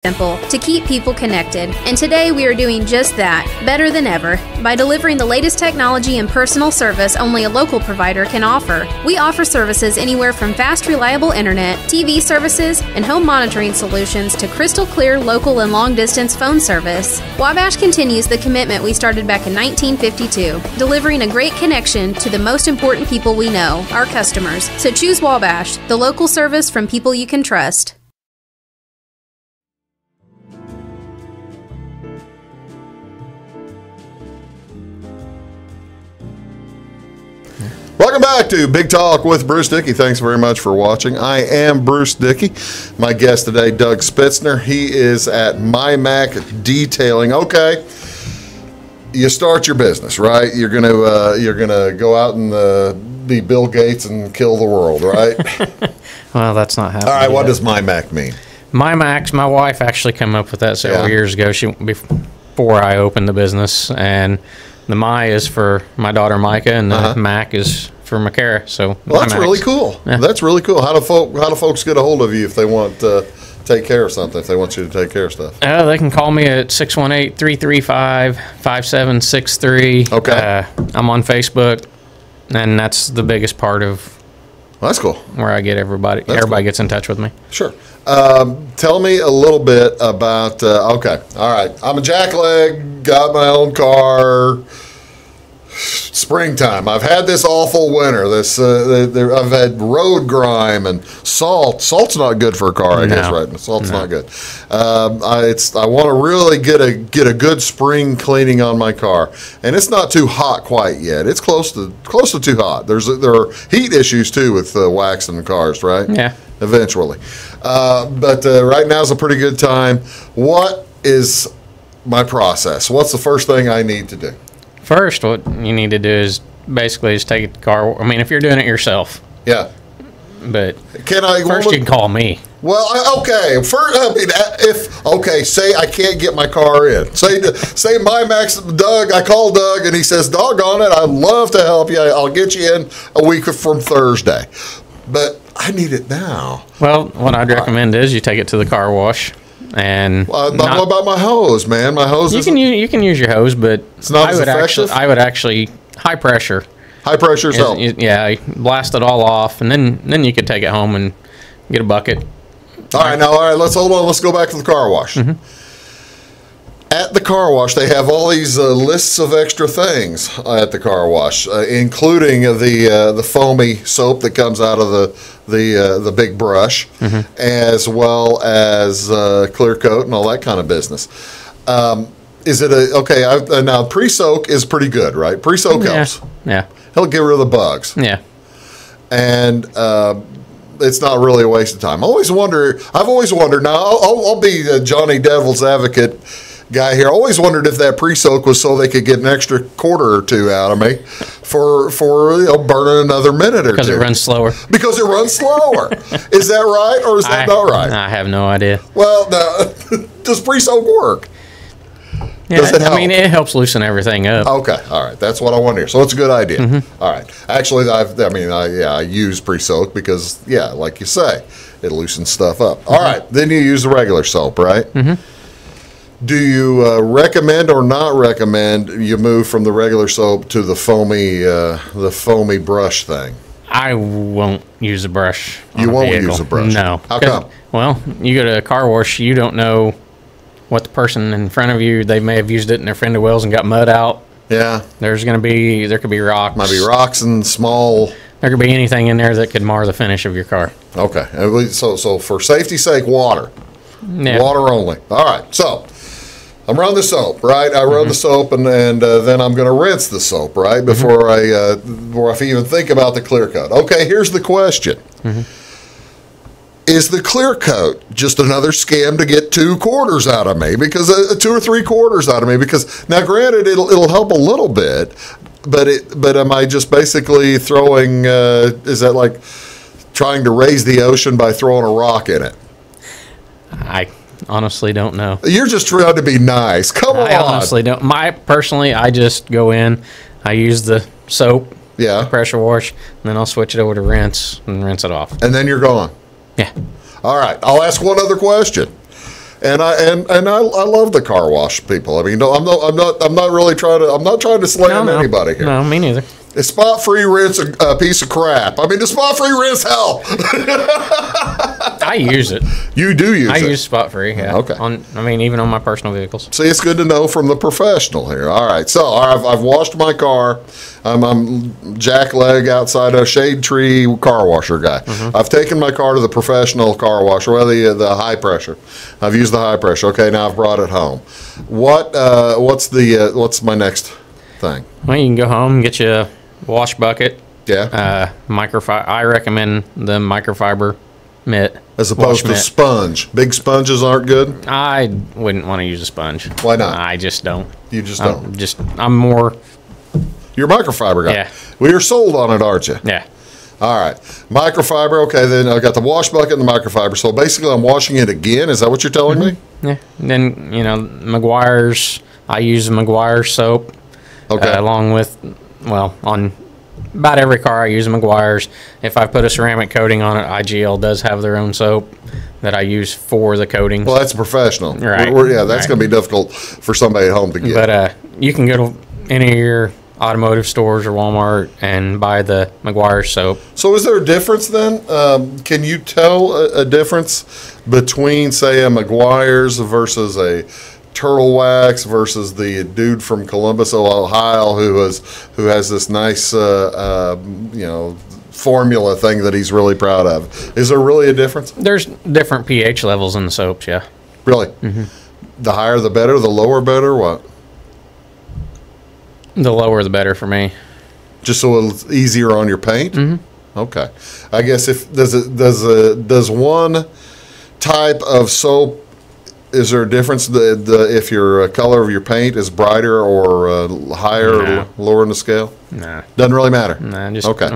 simple to keep people connected. And today we are doing just that, better than ever, by delivering the latest technology and personal service only a local provider can offer. We offer services anywhere from fast, reliable internet, TV services, and home monitoring solutions to crystal clear local and long-distance phone service. Wabash continues the commitment we started back in 1952, delivering a great connection to the most important people we know, our customers. So choose Wabash, the local service from people you can trust. Welcome back to Big Talk with Bruce Dickey. Thanks very much for watching. I am Bruce Dickey. My guest today, Doug Spitzner. He is at MyMac Detailing. Okay, you start your business, right? You're gonna go out and be Bill Gates and kill the world, right? Well, that's not happening. All right, what does MyMac mean? MyMac, my wife actually came up with that several years ago. Before I opened the business, and the My is for my daughter Micah, and the Mac is for Makara. So that's really cool. Yeah. That's really cool. How do folks get a hold of you if they want to take care of something? If they want you to take care of stuff, they can call me at 618-335-5763. Okay. I'm on Facebook, and that's the biggest part of. That's cool. Where I get everybody. Everybody gets in touch with me. Sure. Tell me a little bit about. Okay. All right. I'm a jackleg. Got my own car. Springtime. I've had this awful winter. I've had road grime and salt. Salt's not good for a car, I guess, right? Salt's not good. I want to really get a good spring cleaning on my car, and it's not too hot quite yet. It's close to too hot. There are heat issues too with waxing the cars, right? Yeah. Eventually, but right now is a pretty good time. What is my process? What's the first thing I need to do? First, what you need to do is basically just take the car. I mean, if you're doing it yourself. Yeah. But first you can call me. Well, okay. Say I can't get my car in. Say MyMac's Doug. I call Doug and he says, "Doggone it, I'd love to help you. I'll get you in a week from Thursday." But I need it now. Well, what I'd recommend is you take it to the car wash. And what about my hose, man? My hose. You can use your hose, but it's not as effective. I would actually high pressure. High pressure help. Yeah, blast it all off, and then you could take it home and get a bucket. All right. Let's hold on. Let's go back to the car wash. Mm-hmm. At the car wash, they have all these lists of extra things at the car wash, including the foamy soap that comes out of the big brush, as well as clear coat and all that kind of business. Is it now pre-soak is pretty good, right? Pre-soak helps. Yeah. He'll get rid of the bugs. Yeah. And it's not really a waste of time. I've always wondered. Now I'll be Johnny Devil's advocate guy here. I always wondered if that pre-soak was so they could get an extra quarter or two out of me for burning another minute or two. Because it runs slower. Because it runs slower. Is that right, or is that not right? I have no idea. Well, does pre-soak work? Yeah, does it help? I mean, it helps loosen everything up. Okay, all right. That's what I want to hear. So it's a good idea. Mm-hmm. All right. Actually, I use pre-soak because, like you say, it loosens stuff up. All right. Then you use the regular soap, right? Mm-hmm. Do you recommend or not recommend you move from the regular soap to the foamy brush thing? I won't use a brush. You won't use a brush? No. How come? Well, you go to a car wash, you don't know what the person in front of you, they may have used it in their fender wells and got mud out. Yeah. There could be rocks. Might be rocks and small. There could be anything in there that could mar the finish of your car. Okay. So for safety's sake, water. Yeah. Water only. All right. So I'm running the soap, right? I run the soap, and then I'm going to rinse the soap, right, before I even think about the clear coat. Okay, here's the question. Is the clear coat just another scam to get 2 quarters out of me? Because 2 or 3 quarters out of me? Because now, granted, it'll help a little bit, but am I just basically throwing? Is that like trying to raise the ocean by throwing a rock in it? I honestly don't know. You're just trying to be nice. Come on. I honestly don't. Personally, I just go in, I use the soap, pressure wash, and then I'll switch it over to rinse and rinse it off. And then you're gone. Yeah. All right. I'll ask one other question. And I love the car wash people. I mean, no, I'm not really trying to slam anybody here. No, me neither. Is spot-free rinse a piece of crap? I mean, does spot-free rinse help? I use it. You do use it? I use spot-free, yeah. Okay. Even on my personal vehicles. See, it's good to know from the professional here. All right, so I've washed my car. I'm Jack Leg outside a shade tree car washer guy. I've taken my car to the professional car washer, well, the high pressure. I've used the high pressure. Okay, now I've brought it home. What's my next thing? Well, you can go home and get you a wash bucket. Yeah. Microfiber. I recommend the microfiber mitt. As opposed to sponge. Big sponges aren't good? I wouldn't want to use a sponge. Why not? I just don't. You just don't? I'm more... You're a microfiber guy. Yeah. Well, you're sold on it, aren't you? Yeah. All right. Microfiber, okay, then I got the wash bucket and the microfiber. So basically I'm washing it again. Is that what you're telling me? Yeah. And then, Meguiar's, I use Meguiar's soap. Okay. Along with, on about every car I use Meguiar's. If I put a ceramic coating on it, IGL does have their own soap that I use for the coatings. Well, that's professional. Right. That's going to be difficult for somebody at home to get. But you can go to any of your automotive stores or Walmart and buy the Meguiar's soap. So is there a difference then? Can you tell a difference between, say, a Meguiar's versus a Turtle Wax versus the dude from Columbus, Ohio, who has this nice, formula thing that he's really proud of? Is there really a difference? There's different pH levels in the soaps, yeah. Really? Mm-hmm. The higher the better, the lower better, what? The lower the better for me. Just so it's easier on your paint? Mm-hmm. Okay. I guess does one type of soap, is there a difference if your color of your paint is brighter or higher or lower in the scale? Nah. Doesn't really matter? Nah, okay.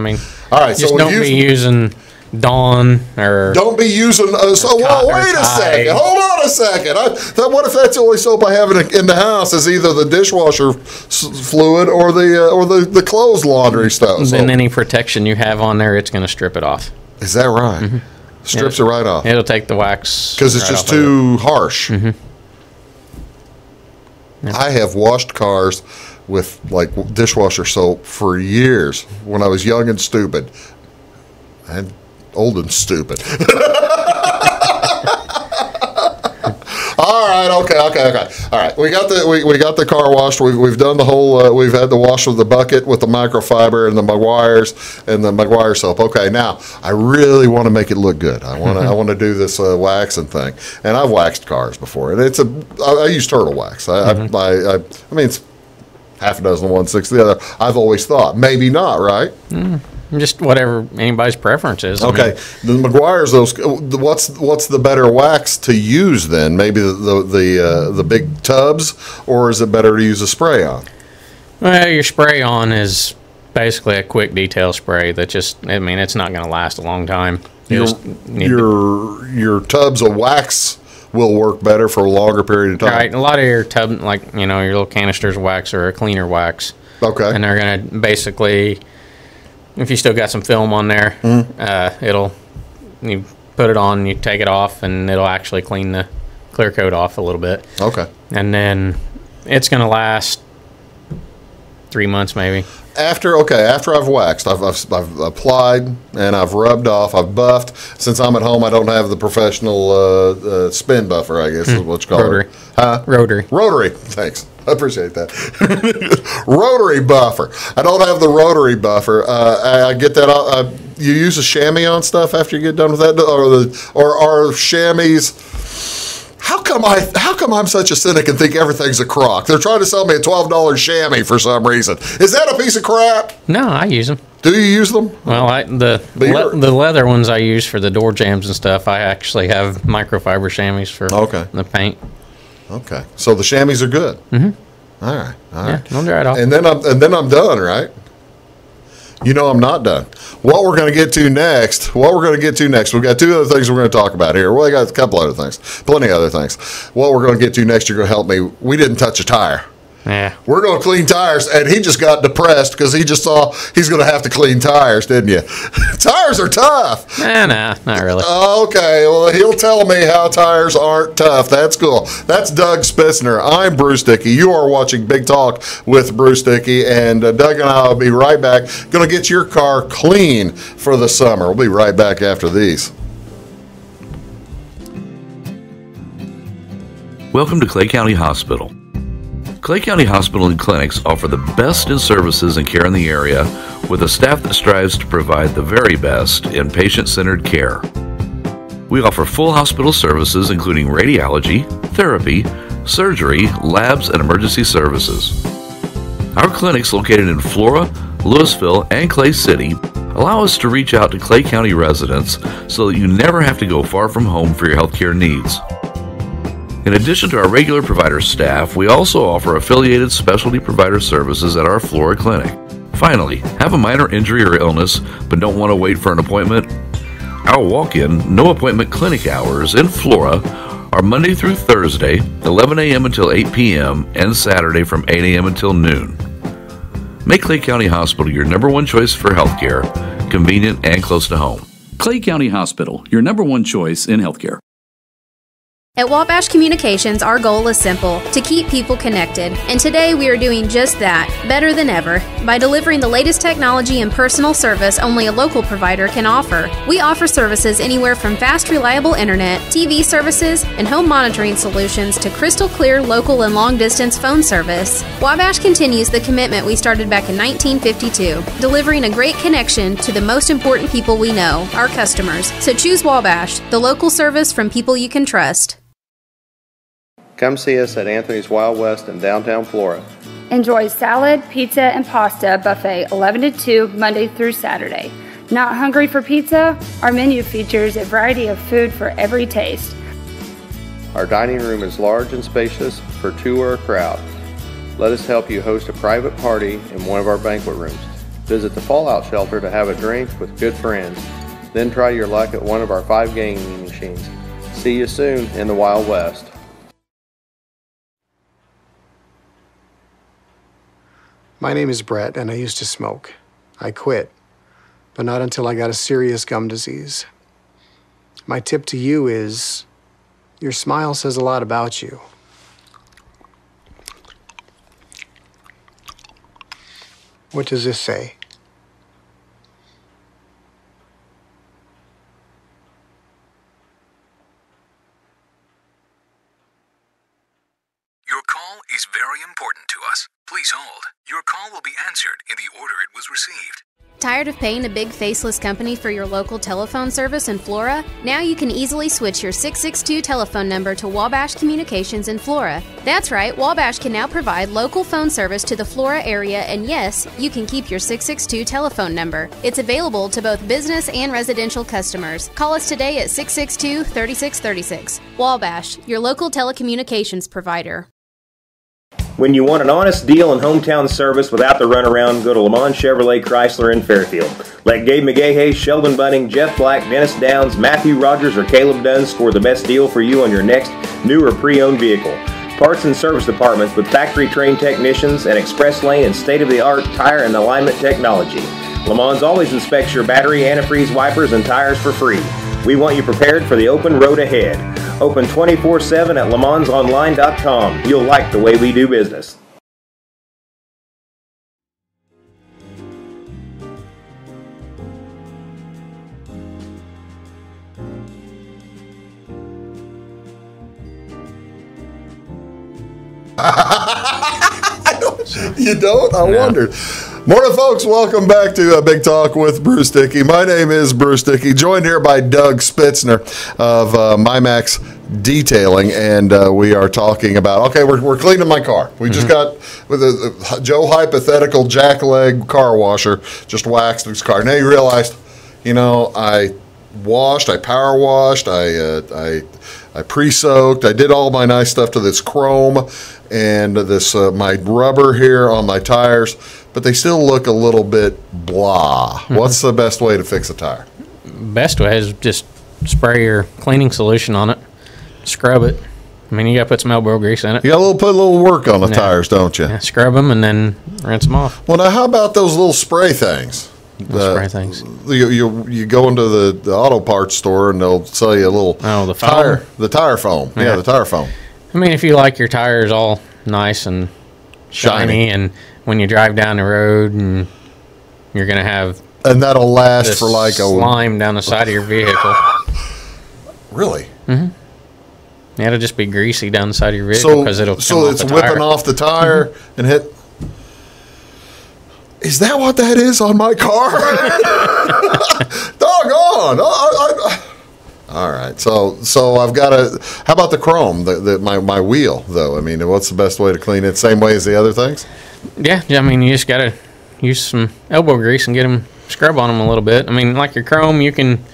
All right, just don't be using Dawn or... Don't be using... wait a second. Hold on a second. What if that's the only soap I have in the house is either the dishwasher fluid or the clothes laundry stuff? Then any protection you have on there, it's going to strip it off. Is that right? Mm-hmm. Strips it right off. It'll take the wax because it's just too harsh. Mm-hmm. Yeah. I have washed cars with dishwasher soap for years when I was young and stupid, and old and stupid. All right, okay. All right, we got the car washed. We've done the whole. We've had the wash with the bucket with the microfiber and the Meguiar's soap. Okay, now I really want to make it look good. I want to do this waxing thing, and I've waxed cars before, and I use Turtle Wax. I mean it's half a dozen of one, six of the other. I've always thought maybe not, right? Just whatever anybody's preference is. Okay, the Meguiar's, what's the better wax to use then? Maybe the big tubs, or is it better to use a spray on? Well, your spray on is basically a quick detail spray that it's not going to last a long time. Your tubs of wax will work better for a longer period of time. Right, a lot of your your little canisters of wax are a cleaner wax. Okay, and they're going to basically. If you still got some film on there, you put it on, you take it off, and it'll actually clean the clear coat off a little bit. Okay. And then it's going to last 3 months maybe. After I've waxed, I've applied and I've rubbed off, I've buffed. Since I'm at home, I don't have the professional spin buffer, I guess is what you call Rotary. it. Huh? Rotary. Thanks. I appreciate that. Rotary buffer. I don't have the rotary buffer. I get that. You use a chamois on stuff after you get done with that, or are chamois? How come I'm such a cynic and think everything's a crock? They're trying to sell me a $12 chamois for some reason. Is that a piece of crap? No, I use them. Do you use them? Well, the leather ones I use for the door jambs and stuff, I actually have microfiber chamois for the paint. Okay, so the chamois are good. Mm-hmm. All right. Yeah, they'll dry it off. And then I'm done, right? I'm not done. What we're going to get to next, we've got two other things we're going to talk about here. Well, I got a couple other things, plenty of other things. What we're going to get to next, you're going to help me. We didn't touch a tire. Yeah. We're going to clean tires. And he just got depressed because he just saw he's going to have to clean tires, didn't you? Tires are tough. Nah, not really. Okay, well, he'll tell me how tires aren't tough. That's cool. That's Doug Spitzner. I'm Bruce Dickey. You are watching Big Talk with Bruce Dickey, and Doug and I will be right back. Going to get your car clean for the summer. We'll be right back after these. Welcome to Clay County Hospital. Clay County Hospital and Clinics offer the best in services and care in the area with a staff that strives to provide the very best in patient-centered care. We offer full hospital services including radiology, therapy, surgery, labs, and emergency services. Our clinics located in Flora, Louisville, and Clay City allow us to reach out to Clay County residents so that you never have to go far from home for your healthcare needs. In addition to our regular provider staff, we also offer affiliated specialty provider services at our Flora clinic. Finally, have a minor injury or illness but don't want to wait for an appointment? Our walk-in, no-appointment clinic hours in Flora are Monday through Thursday, 11 a.m. until 8 p.m., and Saturday from 8 a.m. until noon. Make Clay County Hospital your number one choice for healthcare, convenient and close to home. Clay County Hospital, your number one choice in healthcare. At Wabash Communications, our goal is simple: to keep people connected. And today we are doing just that, better than ever, by delivering the latest technology and personal service only a local provider can offer. We offer services anywhere from fast, reliable internet, TV services, and home monitoring solutions to crystal clear local and long-distance phone service. Wabash continues the commitment we started back in 1952, delivering a great connection to the most important people we know, our customers. So choose Wabash, the local service from people you can trust. Come see us at Anthony's Wild West in downtown Flora. Enjoy salad, pizza, and pasta buffet 11 to 2 Monday through Saturday. Not hungry for pizza? Our menu features a variety of food for every taste. Our dining room is large and spacious for two or a crowd. Let us help you host a private party in one of our banquet rooms. Visit the Fallout Shelter to have a drink with good friends. Then try your luck at one of our 5 gaming machines. See you soon in the Wild West. My name is Brett, and I used to smoke. I quit, but not until I got a serious gum disease. My tip to you is, your smile says a lot about you. What does this say? Your call is very important to us. Please hold. Your call will be answered in the order it was received. Tired of paying a big faceless company for your local telephone service in Flora? Now you can easily switch your 662 telephone number to Wabash Communications in Flora. That's right, Wabash can now provide local phone service to the Flora area, and yes, you can keep your 662 telephone number. It's available to both business and residential customers. Call us today at 662-3636. Wabash, your local telecommunications provider. When you want an honest deal and hometown service without the runaround, go to Lamont Chevrolet Chrysler in Fairfield. Let Gabe McGahey, Sheldon Bunning, Jeff Black, Dennis Downs, Matthew Rogers, or Caleb Dunn score the best deal for you on your next new or pre-owned vehicle. Parts and service departments with factory-trained technicians and express lane and state-of-the-art tire and alignment technology. Lamont always inspects your battery, antifreeze, wipers, and tires for free. We want you prepared for the open road ahead. Open 24/7 at LeMansOnline.com. You'll like the way we do business. You don't? I wondered. Morning, folks. Welcome back to Big Talk with Bruce Dickey. My name is Bruce Dickey, joined here by Doug Spitzner of MyMax Detailing, and we are talking about, okay, we're cleaning my car. We just got with a Joe hypothetical jackleg car washer, just waxed his car. Now you realized, I washed, I power washed, I pre-soaked, I did all my nice stuff to this chrome and this my rubber here on my tires, but they still look a little bit blah. What's the best way to fix a tire? Best way is just spray your cleaning solution on it, scrub it, I mean, you got to put some elbow grease in it. You got to put a little work on the tires, don't you? Yeah, scrub them and then rinse them off. Well, now how about those little spray things? Spray things. You go into the auto parts store and they'll sell you a little the foam? the tire foam. Yeah, the tire foam. I mean, if you like your tires all nice and shiny, and when you drive down the road and you're going to have that'll last for like slime down the side of your vehicle. Really? Mm-hmm. Yeah, it'll just be greasy down the side of your vehicle because it'll come off it's the whipping tire. off the tire and hit. Is that what that is on my car? Doggone! All right, so I've got to. How about the chrome? My wheel, though. I mean, what's the best way to clean it? Same way as the other things? Yeah. I mean, you just got to use some elbow grease and get them scrub on them a little bit. I mean, like your chrome, you can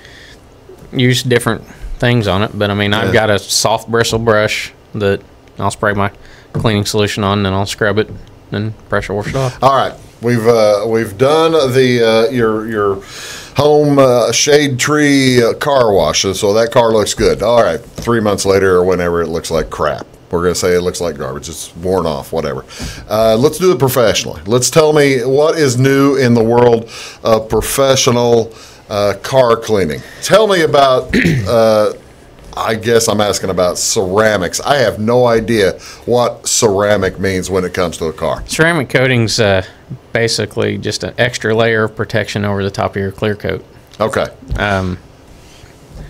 use different things on it, but I mean, I've got a soft bristle brush that I'll spray my cleaning solution on, and then I'll scrub it and pressure wash it off. All right, we've done the your home shade tree car wash, so that car looks good. All right, 3 months later or whenever, it looks like crap. We're going to say it looks like garbage. It's worn off, whatever. Let's do it professionally. Let's tell me what is new in the world of professional car cleaning. Tell me about, I guess I'm asking about ceramics. I have no idea what ceramic means when it comes to a car. Ceramic coating's basically just an extra layer of protection over the top of your clear coat. Okay.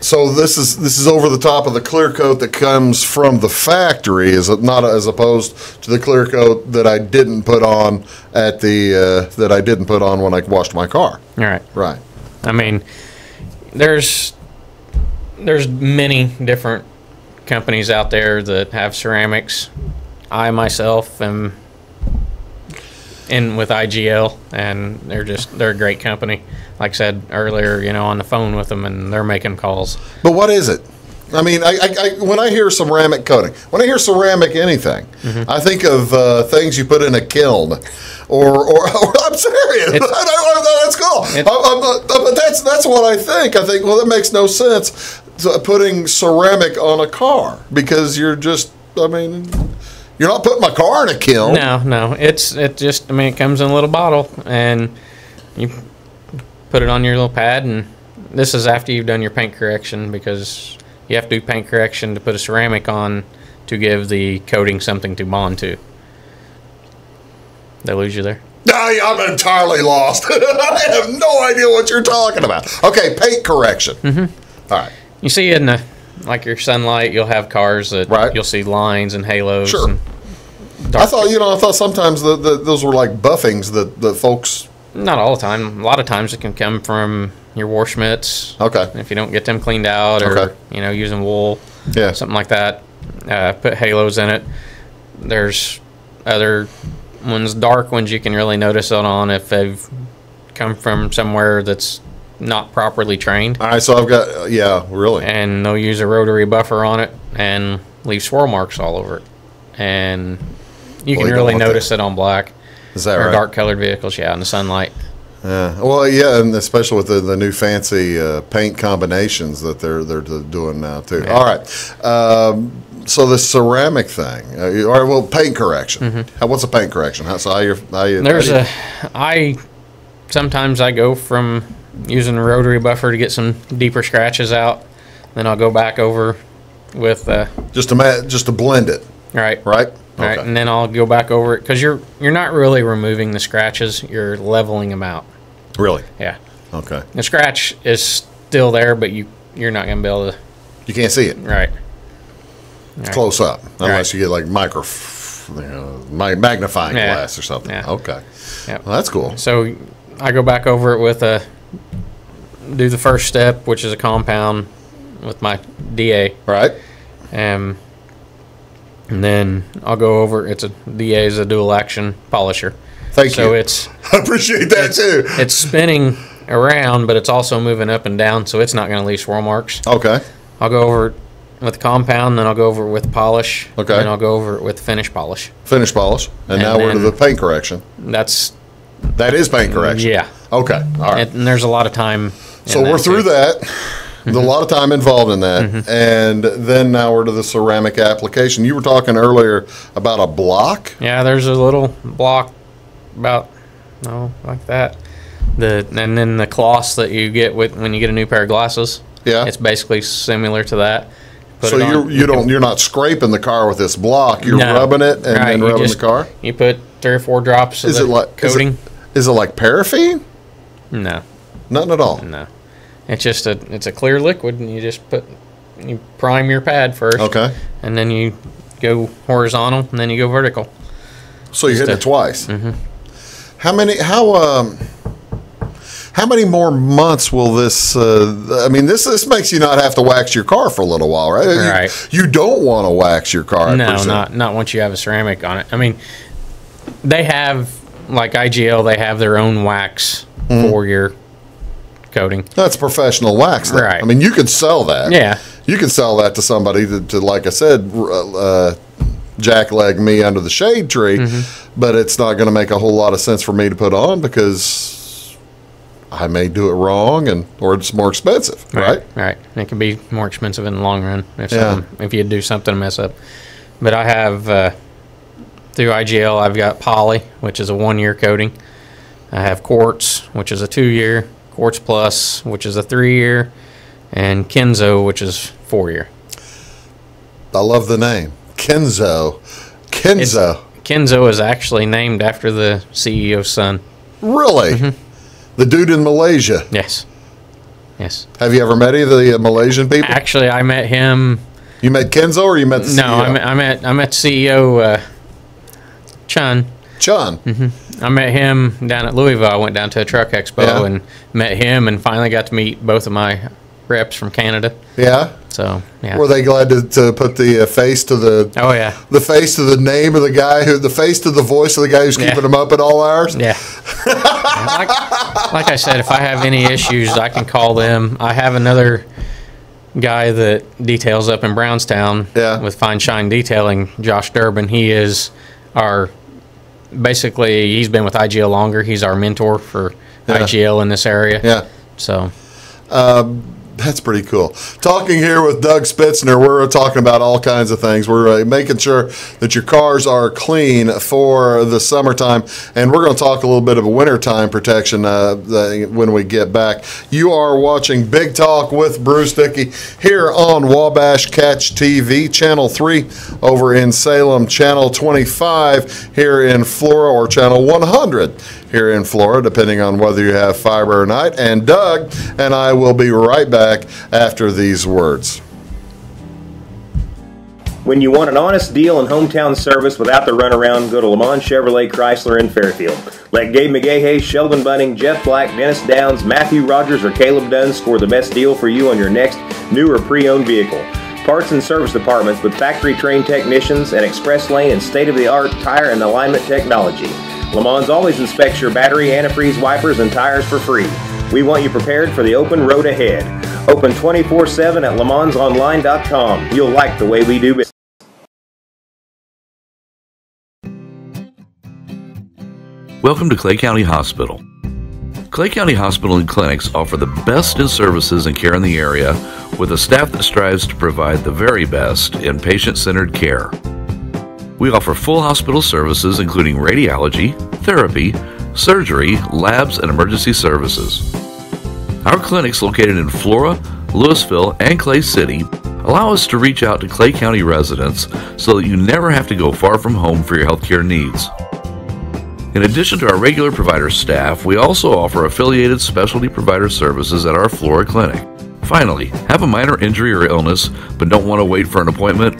So this is over the top of the clear coat that comes from the factory, is it not, as opposed to the clear coat that I didn't put on at the when I washed my car. All right. Right. I mean, there's many different companies out there that have ceramics. I myself am in with IGL, and they're a great company. Like I said earlier, on the phone with them, and they're making calls. But what is it? I mean, I when I hear ceramic coating, when I hear ceramic anything, I think of things you put in a kiln, or I'm serious. That's cool. But that's what I think. I think, well, that makes no sense, putting ceramic on a car, because you're just, I mean, you're not putting my car in a kiln. No. It comes in a little bottle, and you put it on your little pad, and this is after you've done your paint correction, because you have to do paint correction to put a ceramic on to give the coating something to bond to. Did I lose you there? I'm entirely lost. I have no idea what you're talking about. Okay, paint correction. All right. You see in your sunlight, you'll have cars that you'll see lines and halos. Sure. And I thought sometimes those were like buffings that folks. Not all the time. A lot of times it can come from your wash mitts. Okay. If you don't get them cleaned out, or using wool, something like that. Put halos in it. There's other ones, dark ones, you can really notice it on if they've come from somewhere that's not properly trained. All right, so I've got really. And they'll use a rotary buffer on it and leave swirl marks all over it, and you can really notice it on black. Is that or right? Dark colored vehicles, in the sunlight. Yeah, well, and especially with the new fancy paint combinations that they're doing now too. Yeah. All right, so the ceramic thing, all right. Well, paint correction. What's a paint correction? Sometimes I go from using a rotary buffer to get some deeper scratches out, then I'll go back over with just to blend it. Right. Okay. Right, and then I'll go back over it, because you're not really removing the scratches, you're leveling them out. Really? Yeah. Okay. The scratch is still there, but you're not going to be able to. You can't see it. Right. It's close up, unless you get like magnifying glass or something. Yeah. Okay. Yep. Well, that's cool. So I go back over it with do the first step, which is a compound with my DA. Right. And then I'll go over. It's a DA is a dual action polisher. Thank you. So I appreciate that too. It's spinning around, but it's also moving up and down, so it's not going to leave swirl marks. Okay. I'll go over it with the compound, then I'll go over it with polish. Okay. Then I'll go over it with finish polish. Finish polish, and now we're to the paint correction. That is paint correction. Yeah. Okay. All right. And there's a lot of time. So we're through that. There's a lot of time involved in that. And then now we're to the ceramic application. You were talking earlier about a block? Yeah, there's a little block about, like that. And then the cloths that you get when you get a new pair of glasses. Yeah. It's basically similar to that. So you're not scraping the car with this block. You're rubbing it and then rubbing the car? You put 3 or 4 drops of coating. Is it like paraffin? No. Nothing at all? No. It's just it's a clear liquid, and you prime your pad first. Okay. And then you go horizontal, and then you go vertical. So you hit it twice? Mm-hmm. How many more months will this? This makes you not have to wax your car for a little while, right? Right. You don't want to wax your car. No, not once you have a ceramic on it. I mean, they have, like IGL, they have their own wax for your coating. That's professional wax, though. Right? I mean, you could sell that. Yeah. You can sell that to somebody to like I said, jackleg me under the shade tree, but it's not going to make a whole lot of sense for me to put on because I may do it wrong, or it's more expensive, right? Right. It can be more expensive in the long run if you do something to mess up. But I have, through IGL, I've got Poly, which is a 1-year coating. I have Quartz, which is a 2-year. Quartz Plus, which is a 3-year. And Kenzo, which is 4-year. I love the name. Kenzo. Kenzo is actually named after the CEO's son. Really? The dude in Malaysia. Yes. Have you ever met any of the Malaysian people? Actually, I met him. You met Kenzo, or you met the CEO? No, I met CEO Chun. I met him down at Louisville. I went down to a truck expo and met him, and finally got to meet both of my reps from Canada. Yeah. So yeah. Were they glad to put the face to the? Oh yeah. The face to the name of the guy the face to the voice of the guy who's keeping them up at all hours. Yeah. Like I said, if I have any issues, I can call them. I have another guy that details up in Brownstown with Fine Shine Detailing, Josh Durbin. He is basically he's been with IGL longer. He's our mentor for IGL in this area. Yeah. So. That's pretty cool. Talking here with Doug Spitzner, we're talking about all kinds of things. We're making sure that your cars are clean for the summertime, and we're going to talk a little bit of a wintertime protection when we get back. You are watching Big Talk with Bruce Dickey here on Wabash Catch TV, Channel 3 over in Salem, Channel 25 here in Florida, or Channel 100 here in Florida, depending on whether you have fiber or not. And Doug and I will be right back after these words. When you want an honest deal and hometown service without the runaround, go to Lamont Chevrolet Chrysler in Fairfield. Let Gabe McGahey, Sheldon Bunning, Jeff Black, Dennis Downs, Matthew Rogers, or Caleb Dunn score the best deal for you on your next new or pre-owned vehicle. Parts and service departments with factory-trained technicians and express lane and state-of-the-art tire and alignment technology. Lamont always inspects your battery, antifreeze, wipers, and tires for free. We want you prepared for the open road ahead. Open 24/7 at LeMansOnline.com. You'll like the way we do business. Welcome to Clay County Hospital. Clay County Hospital and Clinics offer the best in services and care in the area, with a staff that strives to provide the very best in patient-centered care. We offer full hospital services including radiology, therapy, surgery, labs, and emergency services. Our clinics located in Flora, Louisville, and Clay City allow us to reach out to Clay County residents so that you never have to go far from home for your healthcare needs. In addition to our regular provider staff, we also offer affiliated specialty provider services at our Flora clinic. Finally, have a minor injury or illness but don't want to wait for an appointment?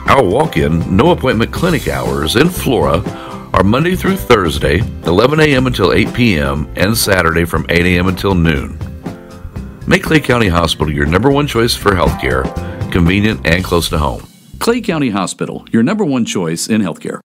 Our walk-in, no-appointment clinic hours in Flora are Monday through Thursday, 11 a.m. until 8 p.m., and Saturday from 8 a.m. until noon. Make Clay County Hospital your number one choice for healthcare, convenient and close to home. Clay County Hospital, your number one choice in healthcare.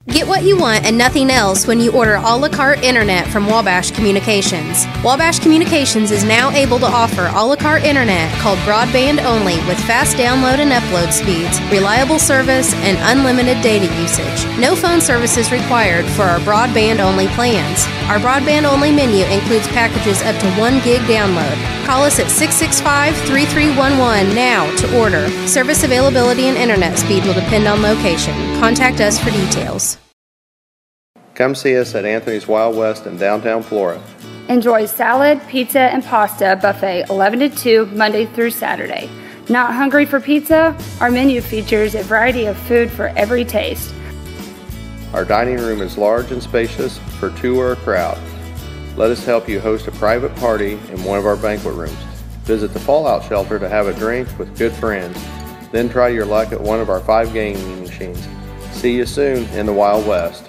Get what you want and nothing else when you order a la carte internet from Wabash Communications. Wabash Communications is now able to offer a la carte internet called broadband only with fast download and upload speeds, reliable service, and unlimited data usage. No phone service is required for our broadband only plans. Our broadband only menu includes packages up to 1 gig download. Call us at 665-3311 now to order. Service availability and internet speed will depend on location. Contact us for details. Come see us at Anthony's Wild West in downtown Flora. Enjoy salad, pizza, and pasta buffet 11 to 2 Monday through Saturday. Not hungry for pizza? Our menu features a variety of food for every taste. Our dining room is large and spacious for 2 or a crowd. Let us help you host a private party in one of our banquet rooms. Visit the Fallout Shelter to have a drink with good friends. Then try your luck at one of our 5 gaming machines. See you soon in the Wild West.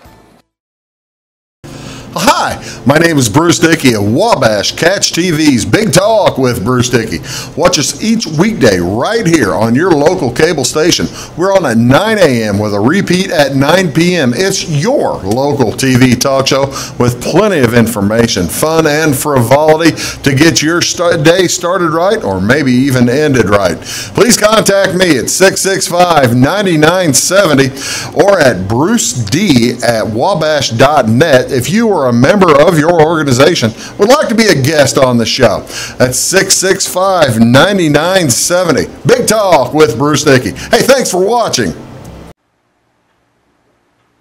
Hi, my name is Bruce Dickey of Wabash Catch TV's Big Talk with Bruce Dickey. Watch us each weekday right here on your local cable station. We're on at 9 a.m. with a repeat at 9 p.m. It's your local TV talk show with plenty of information, fun, and frivolity to get your day started right or maybe even ended right. Please contact me at 665-9970 or at bruced@wabash.net if you are a member of your organization would like to be a guest on the show. That's 665-9970. Big Talk with Bruce Dickey. Hey, thanks for watching.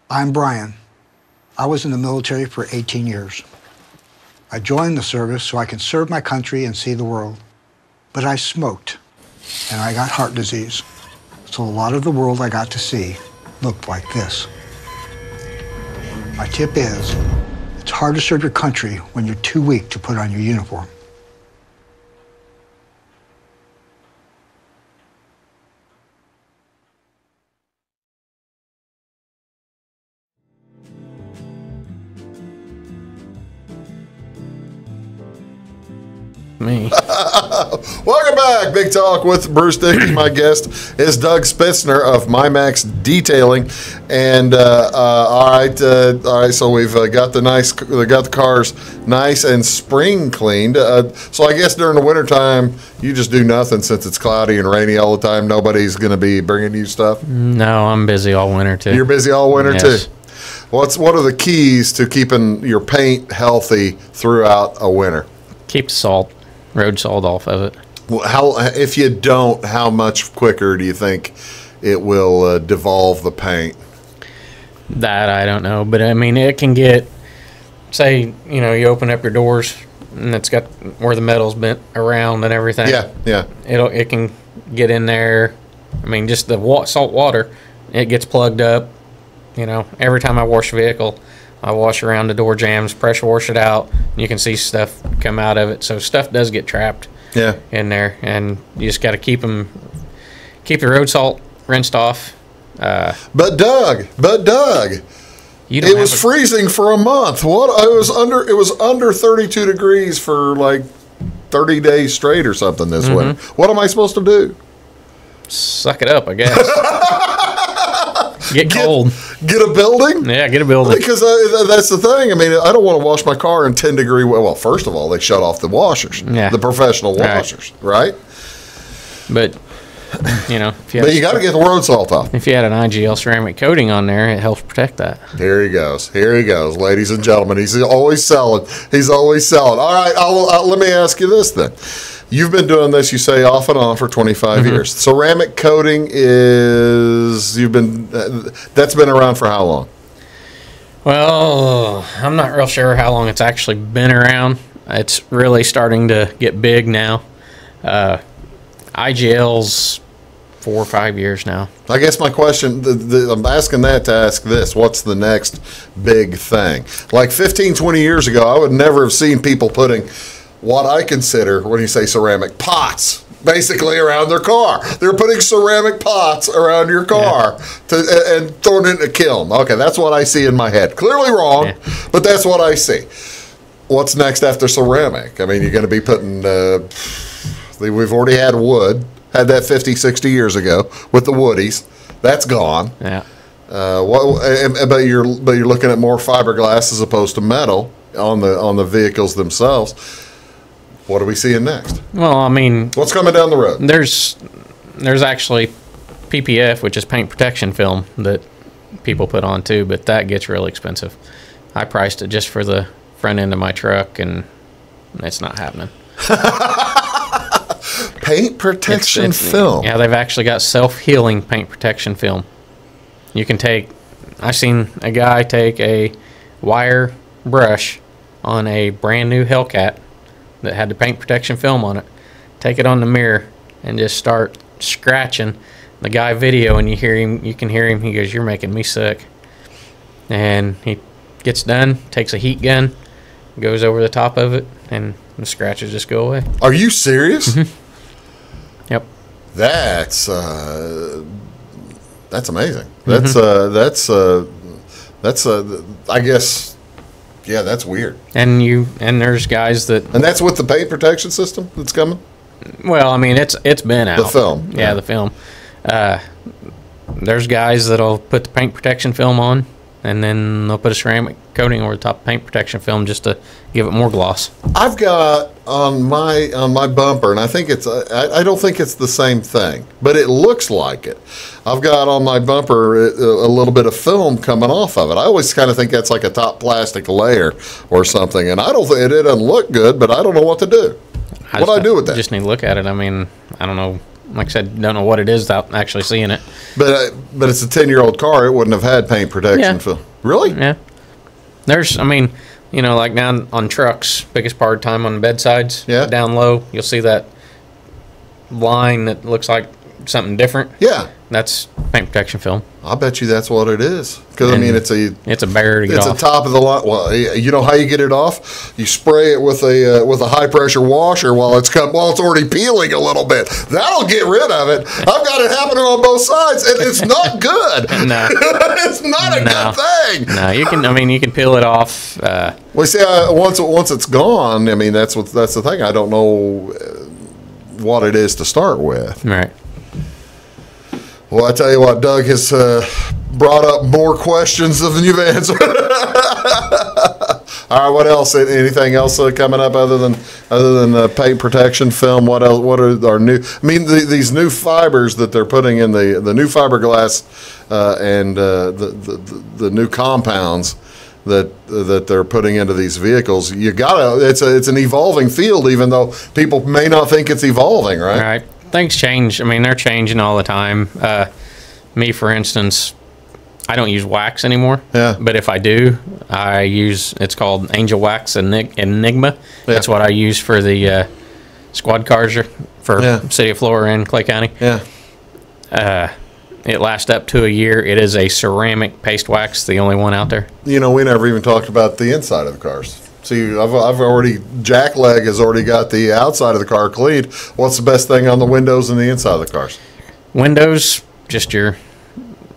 I'm Brian. I was in the military for 18 years. I joined the service so I can serve my country and see the world. But I smoked, and I got heart disease. So a lot of the world I got to see looked like this. My tip is, it's hard to serve your country when you're too weak to put on your uniform. Me. Welcome back, Big Talk with Bruce Dickey. My guest is Doug Spitzner of MyMax Detailing, and all right. So we've got the cars nice and spring cleaned. So I guess during the wintertime, you just do nothing since it's cloudy and rainy all the time. Nobody's going to be bringing you stuff. No, I'm busy all winter too. You're busy all winter Yes. too. What are the keys to keeping your paint healthy throughout a winter? Keep salt, road salt off of it. Well, if you don't, how much quicker do you think it will devolve the paint? That I don't know, but I mean it can get. Say you open up your doors and it's got where the metal's bent around and everything. Yeah. It can get in there. I mean, just the salt water, it gets plugged up. Every time I wash a vehicle, I wash around the door jambs, pressure wash it out, and you can see stuff come out of it. So stuff does get trapped in there, and you just got to keep the road salt rinsed off. But Doug, it was freezing for a month. It was under 32 degrees for like 30 days straight or something this winter. What am I supposed to do? Suck it up, I guess. Get cold. Get a building? Yeah, get a building. Because that's the thing. I mean, I don't want to wash my car in 10-degree weather. Well, first of all, they shut off the washers, the professional washers, right? But, if you got to get the road salt off. If you had an IGL ceramic coating on there, it helps protect that. Here he goes, ladies and gentlemen. He's always selling. All right, let me ask you this then. You've been doing this, you say, off and on for 25 years. Ceramic coating that's been around for how long? Well, I'm not real sure how long it's actually been around. It's really starting to get big now. IGL's 4 or 5 years now. I guess my question, I'm asking that to ask this. What's the next big thing? Like 15, 20 years ago, I would never have seen people putting what I consider, when you say ceramic, pots basically around their car. They're putting ceramic pots around your car and throwing it in a kiln. Okay, that's what I see in my head. Clearly wrong, but that's what I see. What's next after ceramic? I mean, you're going to be putting, we've already had wood, had that 50, 60 years ago with the woodies. That's gone. Yeah. But you're looking at more fiberglass as opposed to metal on the vehicles themselves. What are we seeing next? Well, I mean, what's coming down the road? There's actually PPF, which is paint protection film that people put on too, but that gets really expensive. I priced it just for the front end of my truck, and it's not happening. Paint protection film. Yeah, they've actually got self-healing paint protection film. You can I've seen a guy take a wire brush on a brand new Hellcat that had the paint protection film on it, take it on the mirror, and just start scratching the guy video, and you can hear him, he goes, "You're making me sick." And he gets done, takes a heat gun, goes over the top of it, and the scratches just go away. Are you serious? Mm-hmm. Yep. That's amazing. Mm-hmm. That's I guess, yeah, that's weird. And there's guys that, and that's with the paint protection system that's coming. Well, I mean, it's been out. The film. Yeah, the film. There's guys that'll put the paint protection film on, and then they'll put a ceramic coating over the top of paint protection film just to give it more gloss. I've got on my bumper, and I think I don't think it's the same thing, but it looks like it. I've got on my bumper a little bit of film coming off of it. I always kind of think that's like a top plastic layer or something, and I don't think it doesn't look good, but I don't know what to do. What do I do with that? Just need to look at it. I mean, I don't know. Like I said, don't know what it is without actually seeing it. But it's a 10-year-old car. It wouldn't have had paint protection film. Really? Yeah. There's, I mean, you know, like down on trucks, biggest part of time on the bedsides. Yeah. Down low, you'll see that line that looks like something different. Yeah. That's paint protection film. I bet you that's what it is. Because, I mean, it's a barrier to get off. It's a top of the line. Well, you know how you get it off? You spray it with a high pressure washer while it's already peeling a little bit. That'll get rid of it. I've got it happening on both sides, and it's not good. No, it's not a good thing. No, you can peel it off. Well, see, once it's gone, I mean, that's the thing. I don't know what it is to start with. Right. Well, I tell you what, Doug has brought up more questions than you've answered. All right, what else? Anything else coming up other than paint protection film? What else? What are our new? I mean, these new fibers that they're putting in the new fiberglass and the new compounds that they're putting into these vehicles. You gotta. It's an evolving field, even though people may not think it's evolving, right? Right. Things change. I mean, they're changing all the time. Me, for instance, I don't use wax anymore. Yeah. But if I do, it's called Angel Wax Enigma. Yeah. That's what I use for the squad cars for City of Flora and Clay County. Yeah. It lasts up to a year. It is a ceramic paste wax, the only one out there. You know, we never even talked about the inside of the cars. See, I've already, Jackleg has already got the outside of the car cleaned. What's the best thing on the windows and the inside of the cars? Windows, just your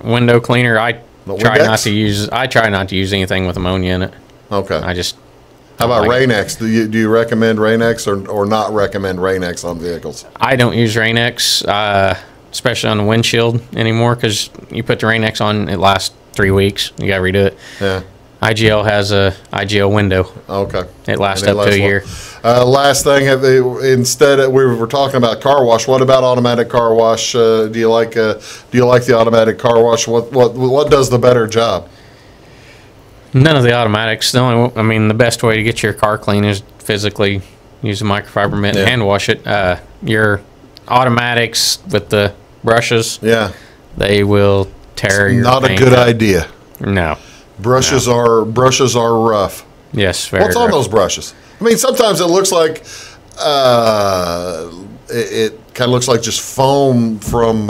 window cleaner. I try not to use anything with ammonia in it. Okay. How about Rain-X? Do you recommend Rain-X or not recommend Rain-X on vehicles? I don't use Rain-X, especially on the windshield anymore, because you put the Rain-X on, it lasts 3 weeks. You got to redo it. Yeah. IGL has a IGL window. Okay. It lasts up to a year. Last thing, we were talking about car wash. What about automatic car wash? Do you like the automatic car wash? What does the better job? None of the automatics. The best way to get your car clean is physically use a microfiber mitt and hand wash it. Your automatics with the brushes, they will tear your paint. Not a good idea. No. Brushes are rough. Yes, very What's on those brushes? I mean, sometimes it looks like it kind of looks like just foam from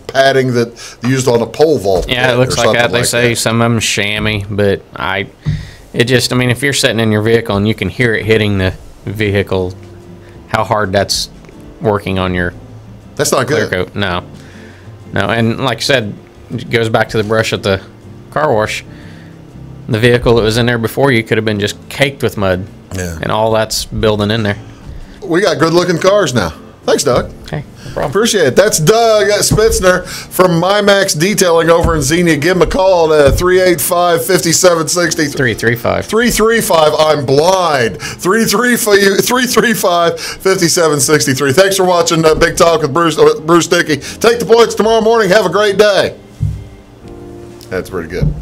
padding that used on a pole vault. Yeah, it looks like that. They say some of them chamois, but if you're sitting in your vehicle and you can hear it hitting the vehicle, how hard that's working on your that's not clear good. Coat. No, and like I said, it goes back to the brush at the car wash. The vehicle that was in there before you could have been just caked with mud. Yeah. And all that's building in there. We got good looking cars now. Thanks, Doug. Hey, no problem. Appreciate it. That's Doug Spitzner from MyMax Detailing over in Xenia. Give him a call at 385-5760. 335. 335. I'm blind. 335-5763. Thanks for watching Big Talk with Bruce Dickey. Take the points tomorrow morning. Have a great day. That's pretty good.